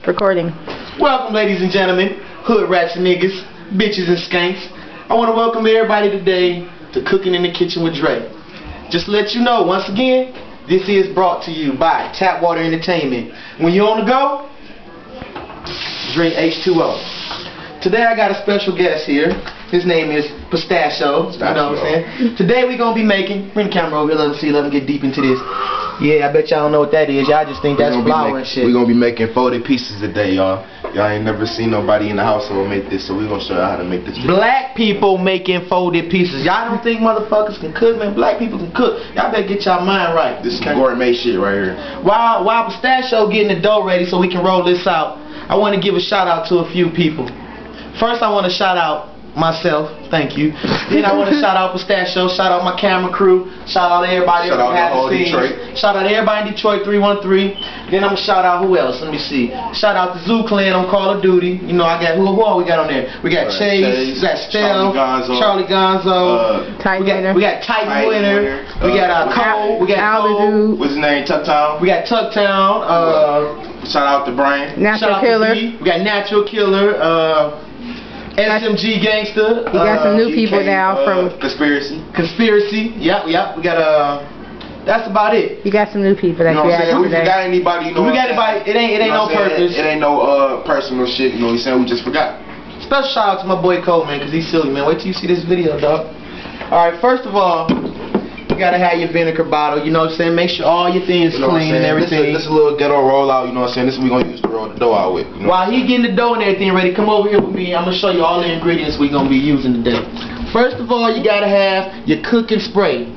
Recording. Welcome, ladies and gentlemen, hood rats and niggas, bitches and skanks. I want to welcome everybody today to Cooking in the Kitchen with Dre. Just to let you know, once again, this is brought to you by Tap Water Entertainment. When you're on the go, drink H2O. Today I got a special guest here. His name is Pistachio. You know what I'm saying? Today we're going to be making, bring the camera over here, let them get deep into this. Yeah, I bet y'all don't know what that is. Y'all just think that's flour and shit. We're going to be making folded pieces today, y'all. Y'all ain't never seen nobody in the household make this, so we're going to show y'all how to make this. Black people making folded pieces. Y'all don't think motherfuckers can cook, man? Black people can cook. Y'all better get y'all mind right. This is gourmet shit right here. While Pistachio getting the dough ready so we can roll this out, I want to give a shout out to a few people. First, I want to shout out myself, thank you. Then I want to shout out Pistachio, shout out my camera crew, shout out everybody shout out Detroit. Shout out everybody in Detroit 313. Then I'm gonna shout out who else? Let me see. Shout out the Zoo Clan on Call of Duty. You know I got who all we got on there? We got Chase, we got Stell, Charlie Gonzo, we got Titan Winner, we got Cole, we got Cole. What's his name? Tucktown. We got Tucktown. Shout out to Brain. Natural Killer. We got Natural Killer. SMG Gangster. We got some new people now from Conspiracy. Yep. We got that's about it. You got some new people that you added we today. forgot anybody. You know we got anybody. It ain't no purpose. It ain't no personal shit. You know what I'm saying? We just forgot. Special shout out to my boy Cole, man, cause he's silly, man. Wait till you see this video, dog. All right. First of all, you gotta have your vinegar bottle. You know what I'm saying? Make sure all your things clean and everything. This is a little ghetto rollout. You know what I'm saying? This is what we gonna use to roll the dough out with. You know While he getting the dough and everything ready, come over here with me. I'm gonna show you all the ingredients we gonna be using today. First of all, you gotta have your cooking spray.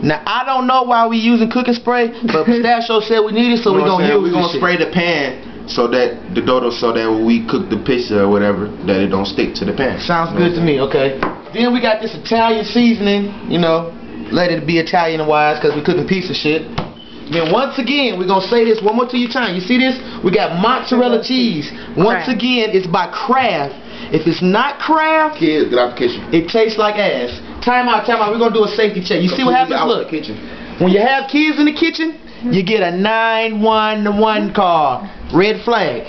Now I don't know why we using cooking spray, but Pistachio said we need it, so we're gonna use it. We're gonna spray the pan so that the dough, so that when we cook the pizza or whatever, that it don't stick to the pan. Sounds good to me. Okay. Then we got this Italian seasoning. You know, let it be Italian wise, cause we cooking pizza shit. Then once again, we're gonna say this one more time. You see this? We got mozzarella cheese. Once again, it's by Kraft. If it's not Kraft, kids, get out the kitchen. It tastes like ass. Time out. We're gonna do a safety check. You see what happens? Look, when you have kids in the kitchen, you get a 911 call. Red flag.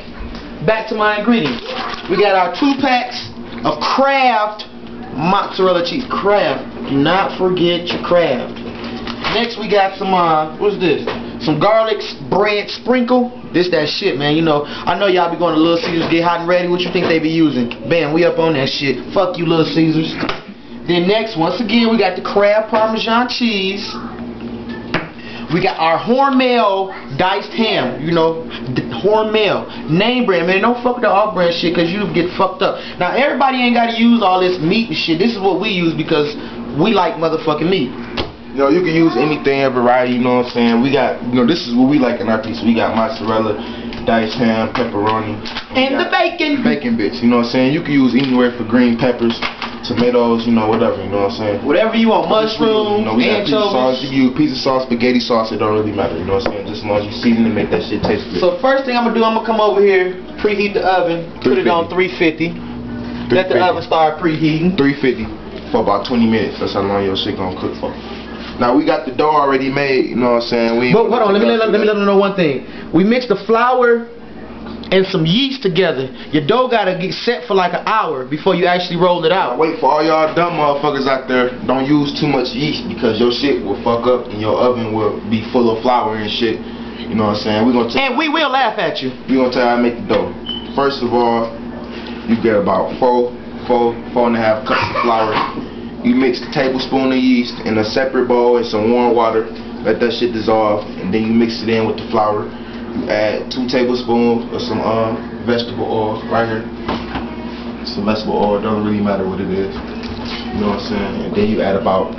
Back to my ingredients. We got our 2 packs of Kraft mozzarella cheese. Kraft. Do not forget your Kraft. Next we got some what's this? Some garlic bread sprinkle. This that shit, man. You know, I know y'all be going to Little Caesars, get hot and ready. What you think they be using? Bam, we up on that shit. Fuck you, Little Caesars. Then next, once again, we got the Kraft Parmesan cheese. We got our Hormel diced ham. You know, Hormel name brand, man. Don't fuck with the off-brand shit, cause you get fucked up. Now everybody ain't gotta use all this meat and shit. This is what we use because we like motherfucking meat. You know, you can use anything, a variety, you know what I'm saying? We got, you know, this is what we like in our pizza. We got mozzarella, diced ham, pepperoni. And the bacon. Bacon bits, you know what I'm saying? You can use anywhere for green peppers, tomatoes, you know, whatever, you know what I'm saying? Whatever you want, mushrooms, you know, we got anchovies. pizza sauce, you can use pizza sauce, spaghetti sauce, it don't really matter, you know what I'm saying? Just as long as you season it, make that shit taste good. So first thing I'm gonna do, I'm gonna come over here, preheat the oven, put it on 350. Let the oven start preheating. 350 for about 20 minutes. That's how long your shit gonna cook for. Now we got the dough already made, you know what I'm saying? But hold on, let me let them know one thing. We mixed the flour and some yeast together. Your dough gotta get set for like an hour before you actually roll it out. Now wait, for all y'all dumb motherfuckers out there, don't use too much yeast because your shit will fuck up and your oven will be full of flour and shit. You know what I'm saying? And we will laugh at you. We gonna tell you how to make the dough. First of all, you get about 4.5 cups of flour. You mix a tablespoon of yeast in a separate bowl in some warm water. Let that shit dissolve, and then you mix it in with the flour. You add 2 tablespoons of some vegetable oil right here. Some vegetable oil, don't really matter what it is. You know what I'm saying? And then you add about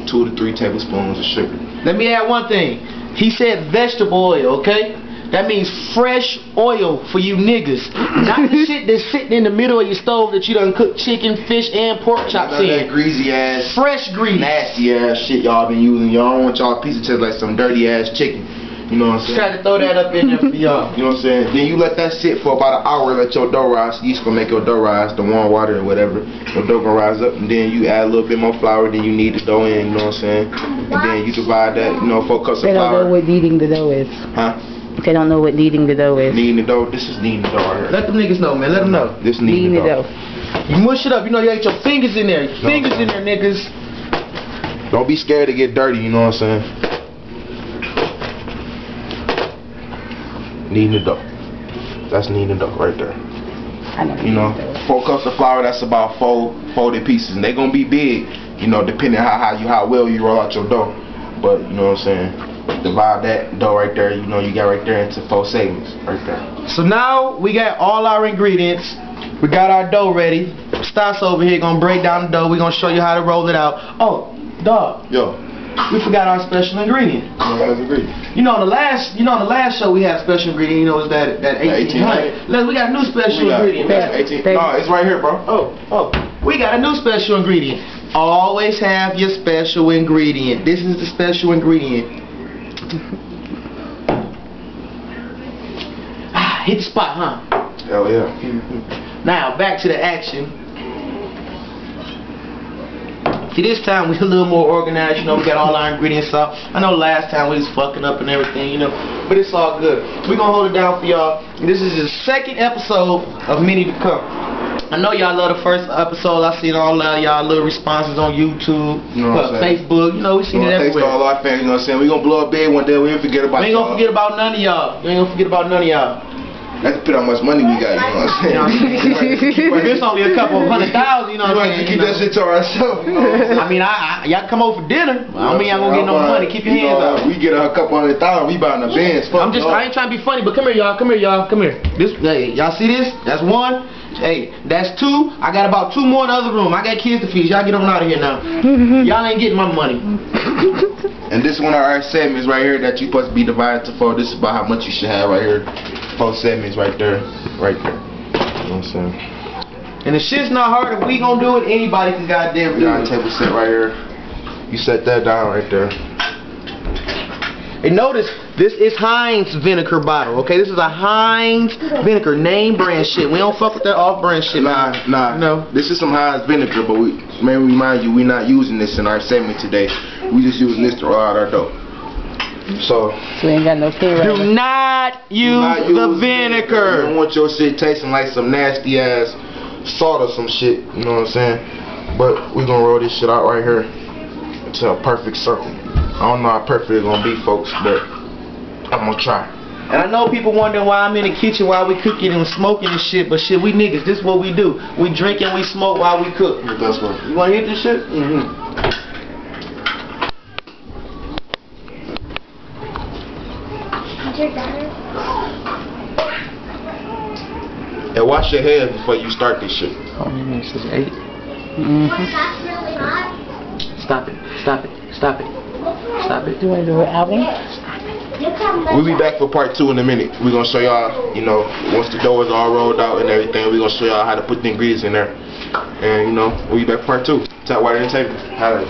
2 to 3 tablespoons of sugar. Let me add one thing. He said vegetable oil, okay? That means fresh oil for you niggas. Not the shit that's sitting in the middle of your stove that you done cook chicken, fish, and pork chops in. That greasy ass, fresh grease, nasty ass shit y'all been using. Y'all don't want y'all pizza taste like some dirty ass chicken. You know what I'm saying? Try to throw that up in there for y'all. You know what I'm saying? Then you let that sit for about an hour. Let your dough rise. Yeast gonna make your dough rise. The warm water or whatever. Your dough gonna rise up, and then you add a little bit more flour. Then you knead the dough in. You know what I'm saying? And then you divide that. You know, 4 cups of flour. They don't know what kneading the dough is. Huh? They don't know what kneading the dough is. Kneading the dough. This is kneading the dough right here. Let them niggas know, man. Let them know. This kneading the dough. You mush it up. You know, you got your fingers in there. Fingers in there, niggas. Don't be scared to get dirty, you know what I'm saying? Kneading the dough. That's kneading the dough right there. I know. You know, 4 cups of flour, that's about 4 folded pieces. And they're going to be big, you know, depending on how well you roll out your dough. But, you know what I'm saying? Divide that dough right there, you know, you got right there into 4 segments right there. So now we got all our ingredients. We got our dough ready. Stas over here gonna break down the dough. We're gonna show you how to roll it out. Oh, dog. Yo. We forgot our special ingredient. You know, on the last show we had a special ingredient. You know, it's that 1800. Look, we got a new special ingredient. No, it's right here, bro. Oh, we got a new special ingredient. Always have your special ingredient. This is the special ingredient. Hit the spot, huh? Hell yeah. Now back to the action. See, this time we a little more organized, you know, we got all our ingredients out. I know last time we was fucking up and everything, you know, but it's all good. We're gonna hold it down for y'all. This is the 2nd episode of Many to Come. I know y'all love the 1st episode. I seen all y'all little responses on YouTube, you know Facebook, you know, we seen it everywhere. Thanks to all our fans, you know what I'm saying? We gonna blow up big one day, we ain't forget about y'all. We ain't gonna forget about none of y'all. We ain't gonna forget about none of y'all. Let's put how much money we got, you know what I'm saying? But this only a couple of $100,000, you know what I'm saying? Keep that shit to ourselves, you know what I'm saying? I mean, y'all come over for dinner. I mean, y'all gonna get no money. Keep your hands out. We get a couple $100,000, we buying the Benz. I ain't trying to be funny, but come here, y'all. Come here, y'all. Come here. This, hey, y'all see this? That's 1. Hey, that's 2. I got about 2 more in the other room. I got kids to feed. Y'all get on out of here now. Y'all ain't getting my money. And this one of our segments right here that you supposed to be divided to 4. This is about how much you should have right here. 4 segments right there. Right there. You know what I'm saying? And the shit's not hard. If we gonna do it, anybody can goddamn do it. Table set right here. You set that down right there. And notice, this is Heinz vinegar bottle, okay? This is a Heinz vinegar, name brand shit. We don't fuck with that off-brand shit. Nah. No. This is some Heinz vinegar, but may remind you, we're not using this in our segment today. We just using this to roll out our dough. So we ain't got no pin. Do not use the vinegar. You don't want your shit tasting like some nasty ass salt or some shit, you know what I'm saying? But we're gonna roll this shit out right here to a perfect circle. I don't know how perfect it's gonna be, folks, but I'm gonna try. And I know people wondering why I'm in the kitchen while we cooking and smoking and shit, but shit, we niggas, this is what we do. We drink and we smoke while we cook. That's what. You wanna hit this shit? And wash your hands before you start this shit. Oh, this is 8. Stop it. Stop it. Stop it. Stop it. Do you want to do an album? We'll be back for part 2 in a minute. We're going to show y'all, you know, once the dough is all rolled out and everything, we're going to show y'all how to put the ingredients in there. And, you know, we'll be back for part 2. Tap white on the table. Holla.